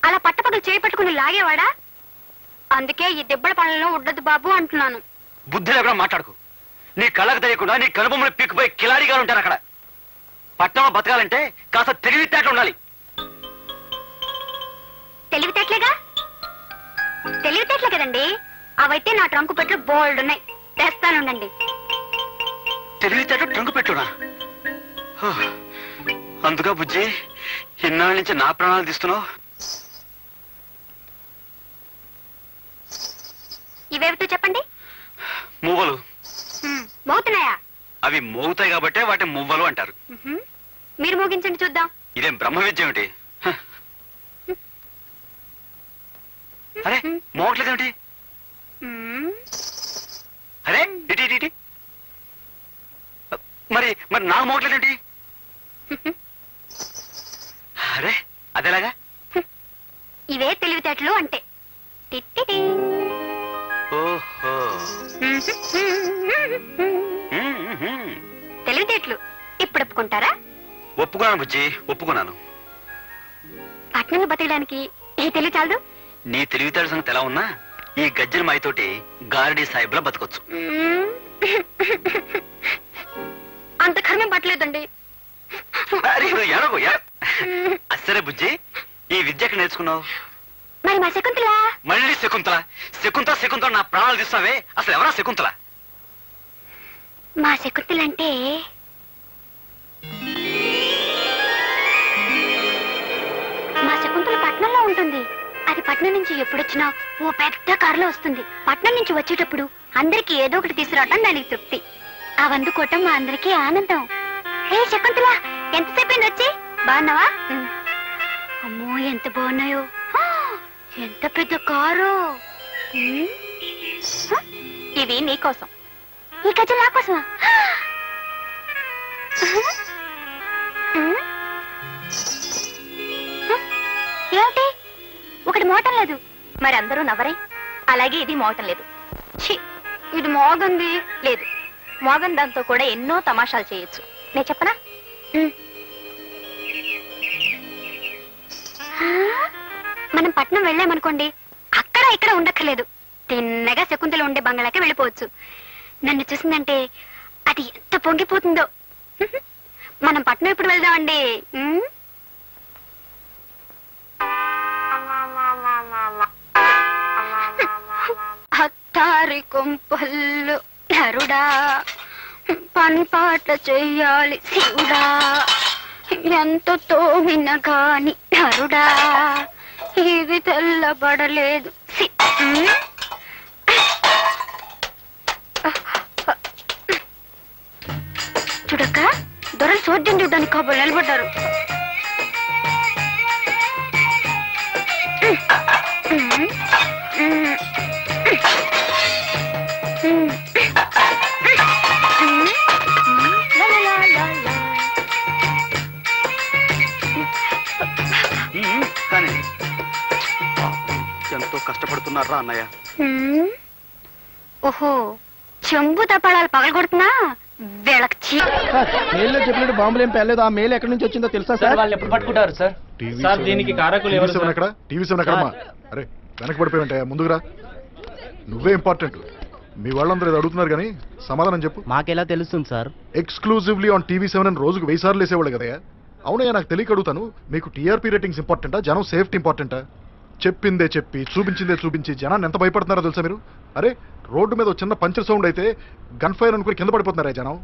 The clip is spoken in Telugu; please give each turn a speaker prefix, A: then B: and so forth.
A: అలా పట్టపగలు చేయి పట్టుకుని లాగేవాడా? అందుకే ఈ దెబ్బల పనులను ఉండదు బాబు అంటున్నాను.
B: బుద్ధి లేకుండా మాట్లాడుకు. నీ కళ్ళకు తెలియకుండా నీ కనుబొమ్మలు పీక్కుపోయి కిలాడిగా ఉంటారు అక్కడ. పట్టణంలో బతకాలంటే కాస్త తెలివితేటలు ఉండాలి.
A: తెలివితేటలేగా? తెలివితేటలే కదండి. అవైతే నా ట్రంకు పెట్లు బోల్డ్ ఉన్నాయి, తెస్తానుండండి.
B: తెలివితేటలు ట్రంకు పెట్టునా? అందుగా బుజ్జి ఇన్నాళ్ళ నుంచి నా ప్రాణాలు తీస్తున్నావు.
A: ఇవేమిటో చెప్పండి.
B: మువ్వలు.
A: మోగుతున్నాయా?
B: అవి మోగుతాయి కాబట్టే వాటిని మువ్వలు అంటారు.
A: మీరు మోగించండి చూద్దాం.
B: ఇదేం బ్రహ్మ విద్య ఏమిటి? అరే మోగట్లేదేమిటి? అరే ఇటీ ఇటీ మరి మరి నాకు మోగట్లేదేమిటి? అరే అదేలాగా?
A: ఇవే తెలివితేటలు అంటే.
B: ఓహో
A: తెలివితేటలు ఇప్పుడు ఒప్పుకుంటారా?
B: ఒప్పుకున్నాను బుజ్జి, ఒప్పుకున్నాను.
A: పట్నంలో బతకడానికి ఈ తెలివి చాలదు.
B: నీ తెలివితేటల సంగతి ఎలా ఉన్నా ఈ గజ్జల మాయతోటి గారడీ సాహిబ్లా బతకొచ్చు.
A: అంత కర్మం పట్టలేదండి.
B: అసరే బుజ్జి, ఈ విద్య ఎక్కడ నేర్చుకున్నావు?
A: మరి మా శకుంతల?
B: మళ్ళీ శకుంతల శకుంతల శకుంతల నా ప్రాణాలు తీస్తావే. అసలు ఎవరా శకుంతల?
A: మా శకుంతల అంటే మా శకుంతల పట్నంలో ఉంటుంది. అది పట్నం నుంచి ఎప్పుడొచ్చినా ఓ పెద్ద కారులో వస్తుంది. పట్నం నుంచి వచ్చేటప్పుడు అందరికి ఏదో ఒకటి తీసుకురావటం దానికి తృప్తి. అవందుకోవటం మా అందరికీ ఆనందం. హే శకుంతల, ఎంతసేపు అయింది వచ్చి? బాగున్నావా? అమ్మో ఎంత బాగున్నాయో. ఎంత పెద్ద కారు. ఇవి నీకోసం. ఈ గజ్జలు నా కోసమా? ఏమిటి ఒకటి మోటం లేదు? మరి అందరూ నవ్వరే. అలాగే ఇది మోటం లేదు. ఇది మోగంది లేదు. మోగన్ దాంతో కూడా ఎన్నో తమాషాలు చేయొచ్చు. నేను చెప్పనా? మనం పట్నం వెళ్ళామనుకోండి, అక్కడ ఇక్కడ ఉండక్కర్లేదు. తిన్నగా శకుంతలు ఉండే బంగ్లాకి వెళ్ళిపోవచ్చు. నన్ను చూసిందంటే అది ఎంత పొంగిపోతుందో. మనం పట్నం ఎప్పుడు వెళ్దామండి? హత్తారి కొంపల్లు నరుడా, పని పాట చెయ్యాలి శివుడా, ఎంత తోమిన గాని నరుడా ఇవి తెల్లబడలేదు. చూడక్క, దొరలు చూడ్డం చూడ్డానికి కాబోలు నిలబడ్డారు.
B: కానీ ఎంతో కష్టపడుతున్నారా అన్నయ్య?
A: ఓహో, చెంబు తపాళాలు పగలగొడుతున్నా వీళ్ళకి
C: చెప్పినట్టు బాంబులు ఏం పేర్లేదు. ఆ మేలు ఎక్కడి నుంచి వచ్చిందో తెలుసా సార్?
D: వాళ్ళు ఎప్పుడు పట్టుకుంటారు సార్? సార్ దీనికి కారకులు ఎవరు?
E: టీవీ 7 ఎక్కడ? అరే వెనక్కి పడిపోయింటే ముందుకురా. నువ్వే ఇంపార్టెంట్. మీ వాళ్ళందరూ ఏదో అడుగుతున్నారు కానీ సమాధానం చెప్పు.
C: మాకెలా తెలుస్తుంది సార్?
E: ఎక్స్క్లూజివ్లీ ఆన్ టీవీ 7 అని రోజుకు 1000 సార్లు వేసేవాళ్ళు కదయ్యా. అవునయ్యా, నాకు తెలియక అడుగుతాను. మీకు టీఆర్పీ రేటింగ్స్ ఇంపార్టెంటా, జనం సేఫ్టీ ఇంపార్టెంటా? చెప్పిందే చెప్పి చూపించిందే చూపించి జనాన్ని ఎంత భయపడుతున్నారో తెలుసా మీరు? అరే రోడ్డు మీద చిన్న పంచర్ సౌండ్ అయితే గన్ ఫైర్ అనుకుని కింద పడిపోతున్నారా జనం.